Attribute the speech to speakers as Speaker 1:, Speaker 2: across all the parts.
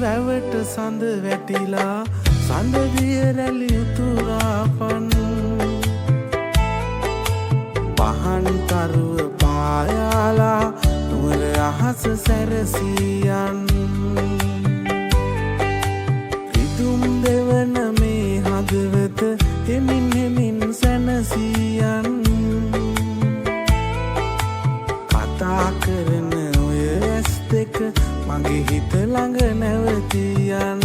Speaker 1: වැවට සඳ වැටිලා සඳ දිය රැලි උතුරාපන් පහන් තරුව පායාලා නුවර අහස සැරසියන් රිදුම් දෙවන මේ හදවත හෙමින් හෙමින් සැනසියන් කතා කරන ඔය ඇස් දෙක මගේ හිත ළඟ නැවතියන්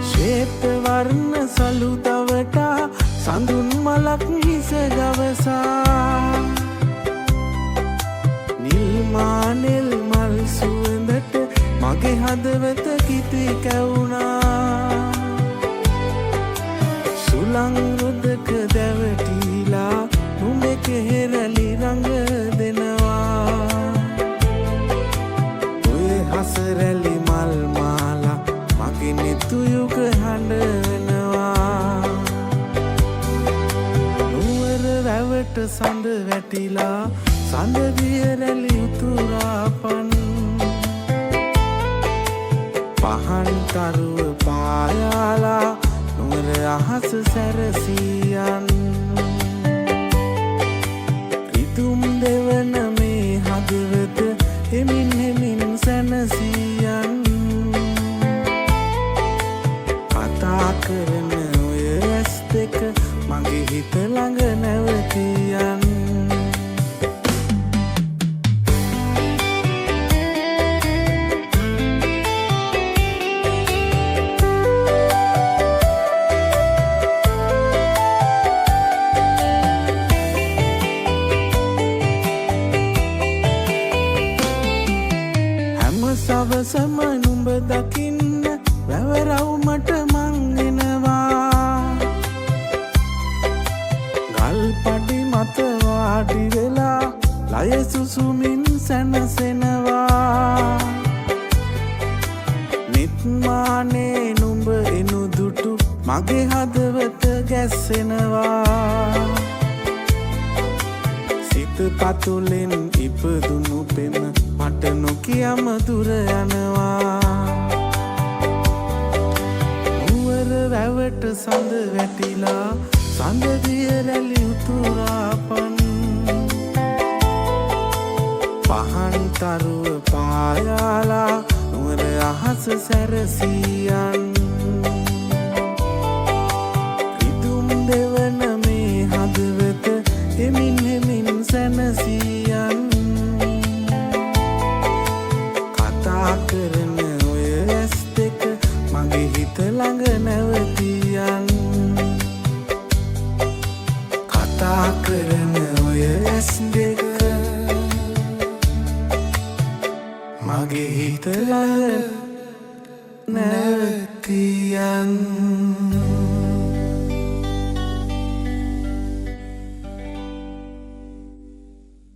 Speaker 1: ශ්වේත වර්ණ සලු දවටා සඳුන් මලක් හිස ගවසා නිල්මානෙල් මල් සුවඳට මගේ හදවත කිති කැවුණා සුළං රොදක දැවටිලා නුඹේ කෙහෙරලි රඟ දෙනවා ඔය හසරැලි මල් මාලා මගේ නිතුයුග හඬවනවා නුවර වැවට සඳ වැටිලා සඳ දිය රැලි උතුරාපන් පහන් තරුව පායාලා නුවර අහස සැරසියන් රිදුම් දෙවන මේ හදවත හෙමින් හෙමින් සැනසියන් කතා කරන ඔය ඇස් දෙක මගේ හිත ළඟ නැවතියන් සවසම නුඹ දකින්න වැවරවුමට මං එනවා ගල් පඩි මත වාඩි වෙලා ලය සුසුමින් සැනසෙනවා නිත්මානේ නුඹ එනු දුටු මගේ හදවත ගැස්සෙනවා සිත පතුලෙන් ඉපදුණු පෙම මට නොකියම දුර යනවා නුවර වැවට සඳ වැටිලා සඳ දිය රැලි උතුරාපන් පහන් තරුව පායාලා නුවර අහස සැරසියන් රිදුම් දෙවන මේ හදවත හෙමින් හෙමින් සැනසියන් කතා කරන ඔය ඇස් දෙක මගේ හිත ළඟ නැවතියන් කතා කරන ඔය ඇස් දෙක මගේ හිත ළඟ නැවතියන්